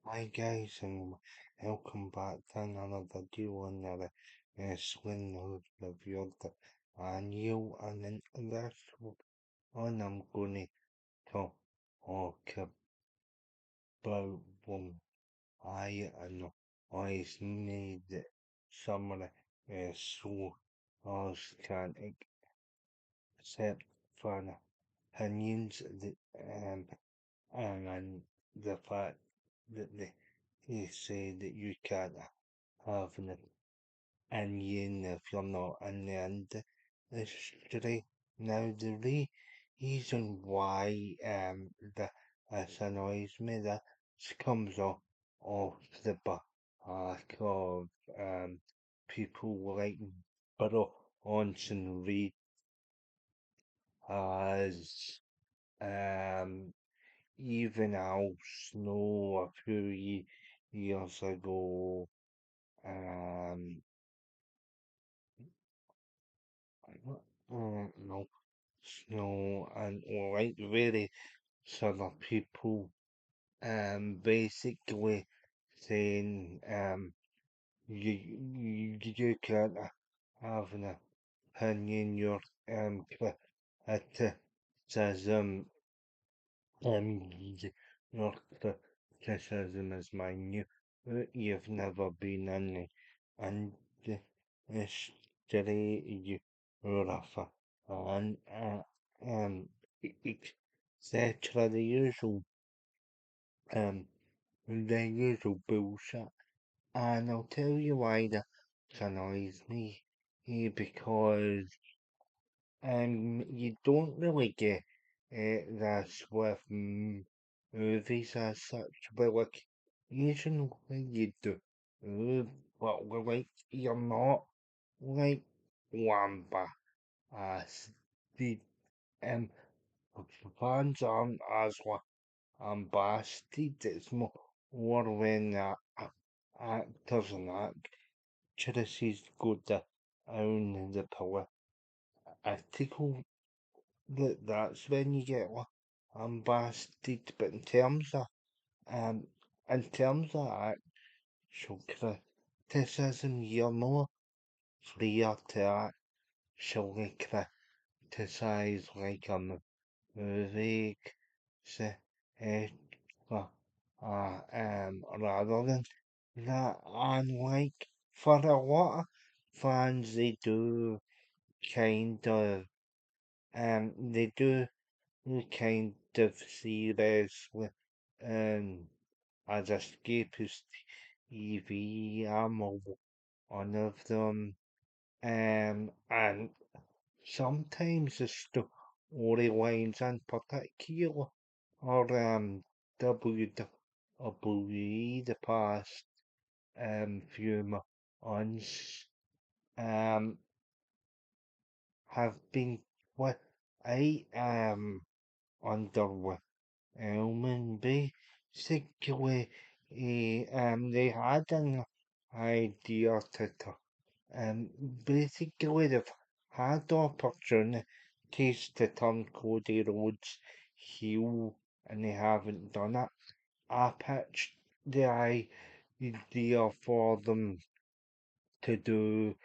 Hi guys, and welcome back to another video on the swing of the world. And you and in this one I'm gonna talk about I always need someone so I can accept for opinions that and the fact that they say that you can't have an opinion if you're not in the industry. Now the reason why this annoys me that comes off the back of people like Burrow Onson Reed as um even Al Snow a few years ago. Um, no, Snow and like very sort of people. Basically saying you can't have an opinion. Your criticism your criticism is minute. You've never been in the industry. You're a fan, um, etc. Um, the usual bullshit. And I'll tell you why that annoys me. Because you don't really get this with movies as such, but like occasionally you do, but like you're not like Wamba as the um fans aren't as ambassaded. It's more when actors and actresses go down the political that's when you get ambassaded. But um in terms of actual criticism, you're more freer to actually criticize like a movie, say, rather than that. And like for a lot of fans, they do kind of they do kind of see this as escapist TV. I'm one of them. And sometimes the storylines in particular or WWE the past few months um have been what I underwhelming. Basically, they had an idea basically they've had opportunities to turn Cody Rhodes heel and they haven't done it. I pitched the idea for them to do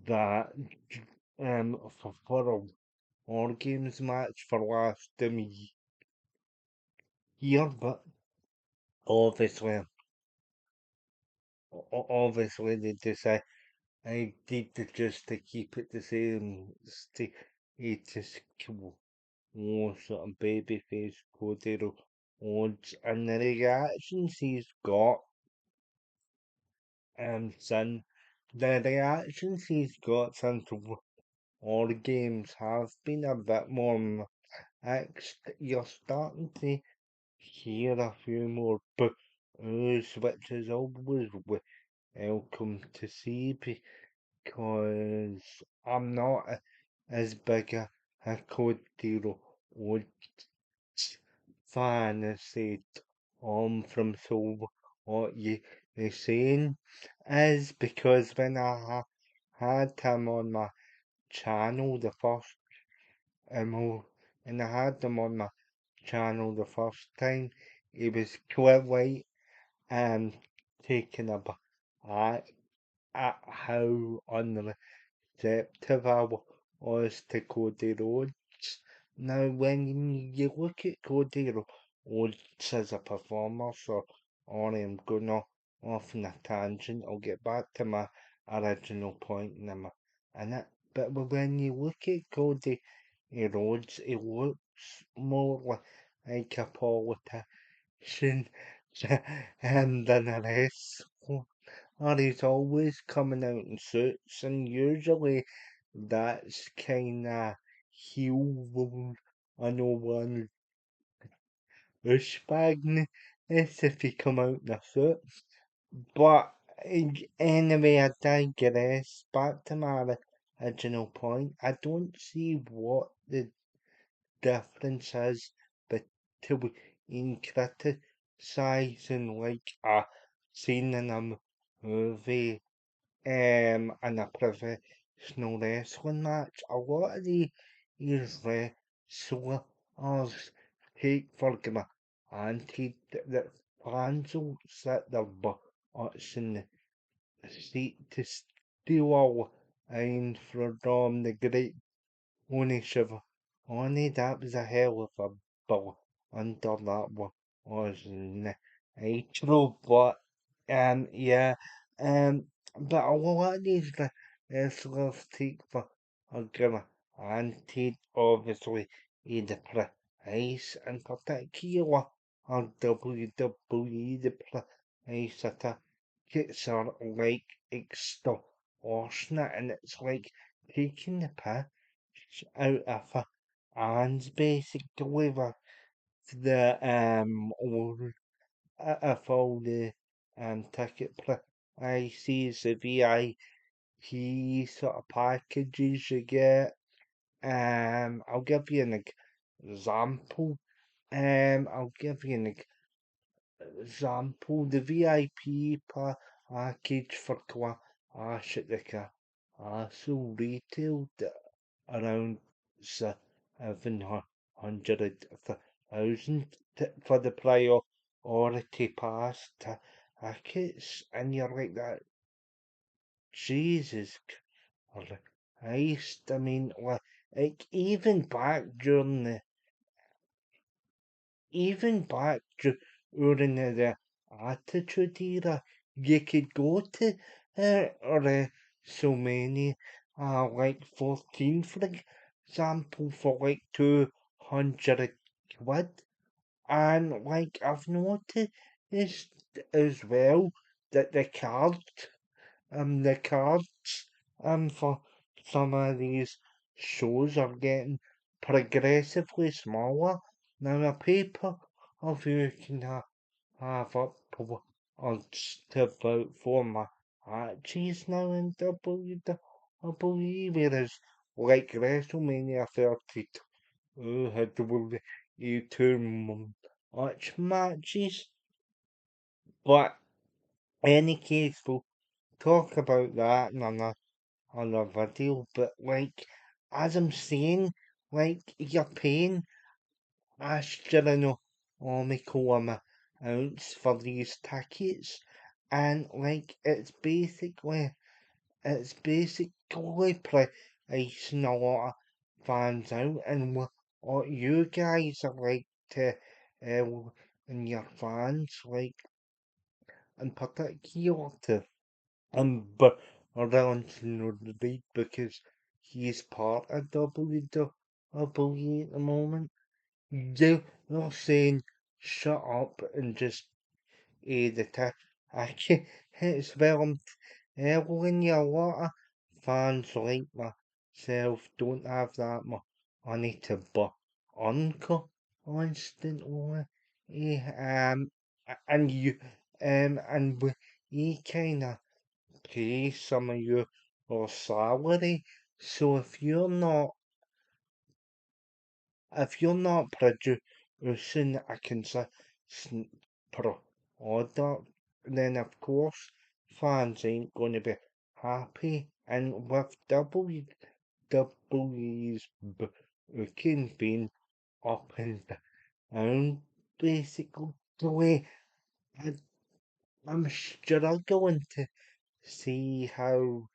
that for a War Games match for last year, but obviously, obviously they decided I did just to keep it the same status quo, sort of babyface Cody Rhodes, and the reactions he's got, since the reactions he's got since all games have been a bit more mixed. You're starting to hear a few more boos, which is always welcome to see because I'm not as big a Cody Rhodes fan as say from so what you saying is because when I had him on my channel the first and I had him on my channel the first time he was quite white um taken aback at how unreceptive I was to Cody Rhodes. Now, when you look at Rhodes as a performer, so I'm going off on a tangent. I'll get back to my original point in it. But when you look at Cody Rhodes, he looks more like a politician than a wrestler. And he's always coming out in suits, and usually that's kinda heel role. I know one douchebag is if he come out in a suit. But anyway, I digress. Back to my original point. I don't see what the difference is between criticizing like a scene in a movie and a professional wrestling match. A lot of these wrestlers take for granted that fans will sit their butts in the seat to steal all in from the great only Shiver. Only that was a hell of a bill under that was natural, but yeah, um, but a lot of these wrestlers take for granted, obviously, in the price, in particular, on WWE, the price of tickets are like extortionate, and it's like taking the piss out of fans basically with the of all the ticket prices, the VIP sort of packages you get. I'll give you an example. I'll give you an example. The VIP package for Clash at the Castle retailed around 700,000 for the priority pass tickets, and you're like that. Jesus Christ! I mean, like even back during the Attitude Era, you could go to so many, like 14, for example, for like 200 quid. And like I've noticed as well that the cards for some of these shows are getting progressively smaller. Now a paper of view can have up to odds to about 4 matches now in WWE, whereas like WrestleMania 32 had two much matches. But any case, we'll talk about that in another video. But like, as I'm saying, like, you're paying astronomical amounts for these tickets, and like, it's basically pricing a lot of fans out, and what you guys are like to, and your fans like in particular to Rollins Reed because he's part of WWE at the moment. You're saying shut up and just the ticket. It's well, I'm telling you, a lot of fans like myself don't have that much money to buy constantly. And we kind of pay some of your salary. So if you're not producing a consistent product, then of course fans ain't going to be happy. And with WWE's booking being up and down, basically, I'm struggling to see how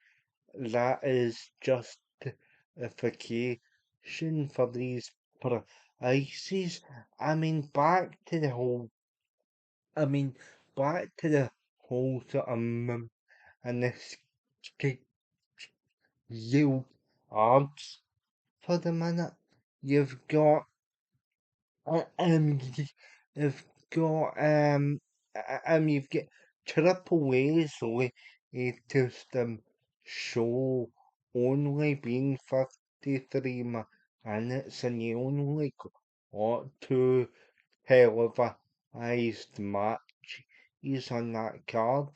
that is justification for these prices. I mean, I mean, back to the whole sort of and this yield odds for the minute. You've got you've got you've got triple A's latest show only being 53 minutes, and you only got two televised matches on that card.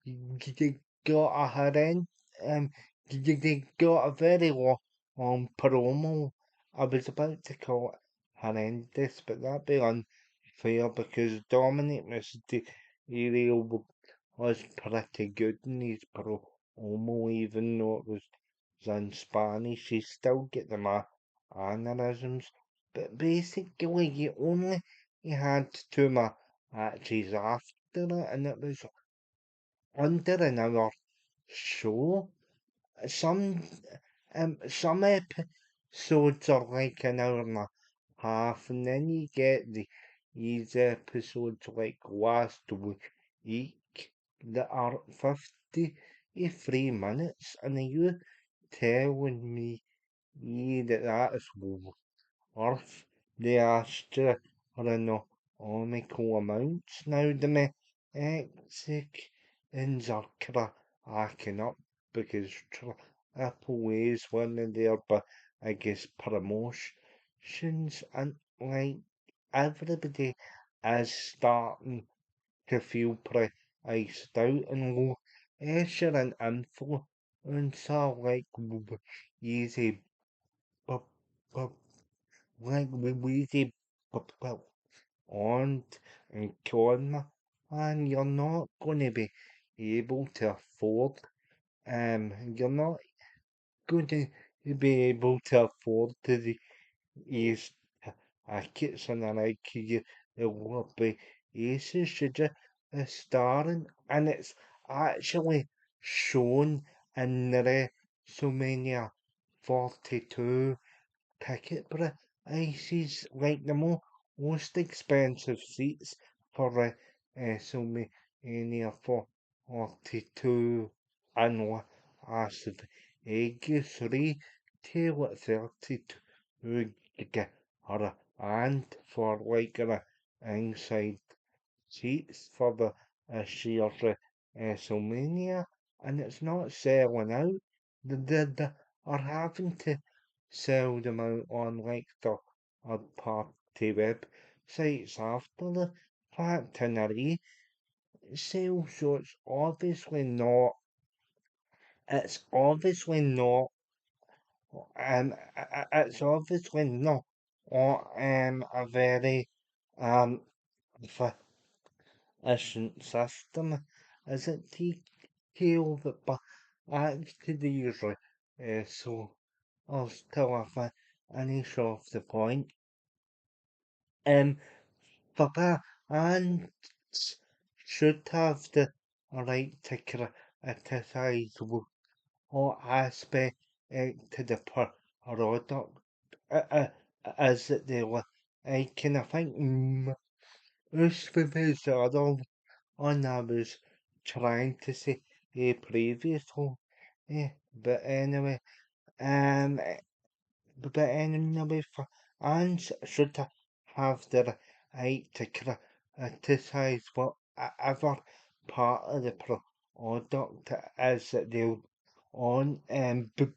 You got a um, you got a very long promo. I was about to call it horrendous, but that'd be unfair because Dominic Mysterio was pretty good in his promo, even though it was in Spanish. He still get the mannerisms, but basically you had two matches after it, and it was under an hour show. Some some episodes are like an hour and a half, and then you get these episodes like last week that are 53 minutes, and are you telling me that that is worth the astronomical amounts? Now the Mexicans are cracking up because Triple A's one of their biggest promotions, and like everybody is starting to feel priced out, and pressure and influencer like easy bu- bu- like easy on and corner, and you're not going to be able to afford you're not going to be able to afford to use tickets on a regular basis. You're just starting, and it's actually shown in the WrestleMania 42 ticket prices, like the most expensive seats for WrestleMania 42 in Las Vegas retail at 32 and for like inside seats for the year's WrestleMania, and it's not selling out. They are having to sell them out on like the party websites after the fact and a resale, so it's obviously not it's obviously not a very um efficient system, is it TKO? But back to these so I'll still finish off the point. Um, Papa and should have the right to criticize all aspect to the product as that they were. I kind of think most of his other one I was trying to say previously. Yeah, but anyway, um, but anyway, fans should have the right to criticize whatever part of the product is that they're on, but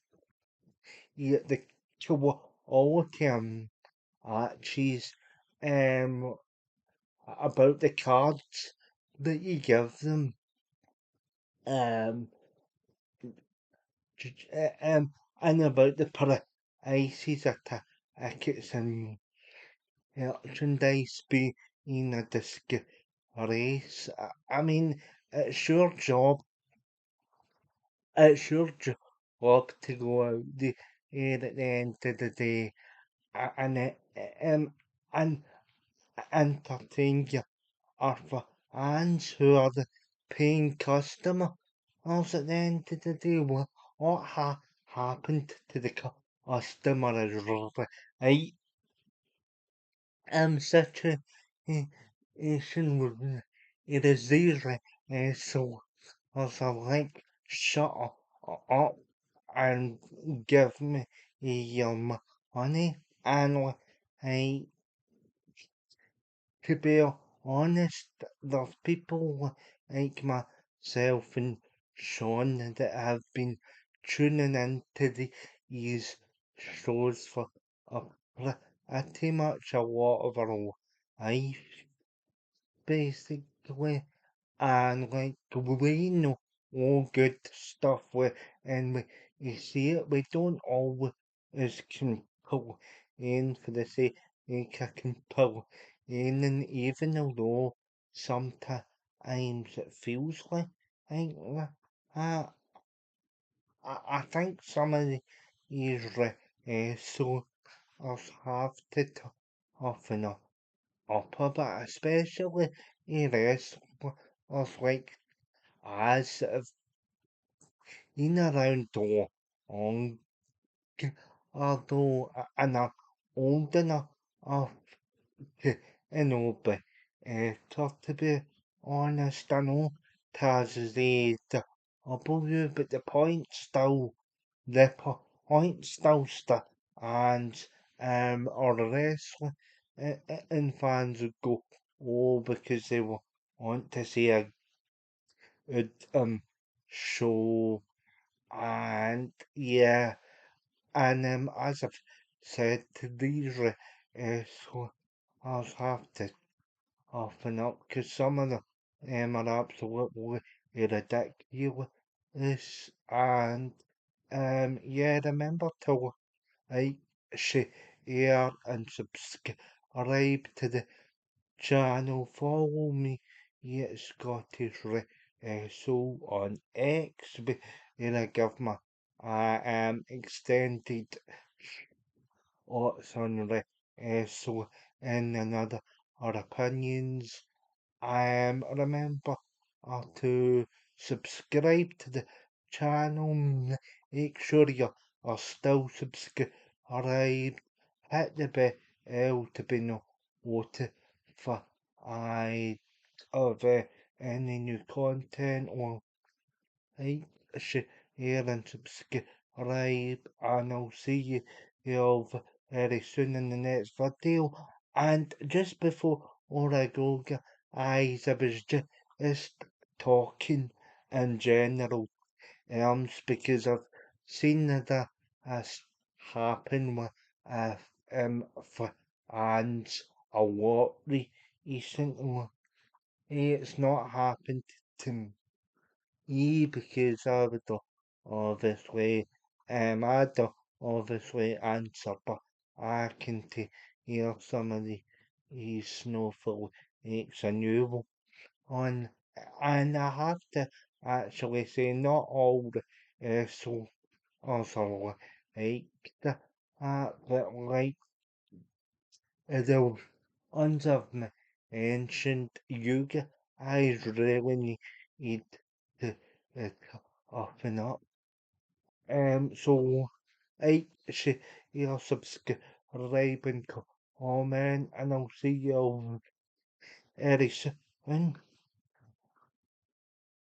yet the quality cheese about the cards that you give them, um, and about the prices of tickets and merchandise being a disgrace. I mean, it's your job. It's your job to go out there at the end of the day and and entertain your fans who are the paying customer. Also, at the end of the day, what happened to the customer is right. Situation with it is there, so also like shut up and give me your money and I to be honest, there's people like myself and Sean that have been tuning into these shows for a pretty much a lot of our life, basically. And like we know all good stuff and we you see it, we don't always can pull in for the sake can pull in, and even though sometimes it feels like uh, I think some of these so us have to toughen up a bit, especially rest of like as have been around the long, although I'm not old enough to know, but talk to be honest, I know Taz is the W, but the point still, the point still stands, or the wrestling and fans would go, oh, because they will want to see a good show. And yeah, and as I've said to these, so I'll have to open up because some of them are absolutely ridiculous. And yeah, remember to like, share, and subscribe to the channel. Follow me at Scottish so on X, where I give my extended thoughts on so and another our opinions. Remember to subscribe to the channel. Make sure you are still subscribed. Hit the bell to be notified of any new content or like, share and subscribe, and I'll see you all very soon in the next video. And just before I go, guys, I was just talking in general terms because I've seen that has happened with fans a lot recently. It's not happened to because I would obviously I'd obviously answer, but I can hear some of these snowflakes a new one, and I have to actually say not all the so also like the but like the ones of ancient yoga, I really need to open up. So I should you subscribe and comment, and I'll see you all very soon.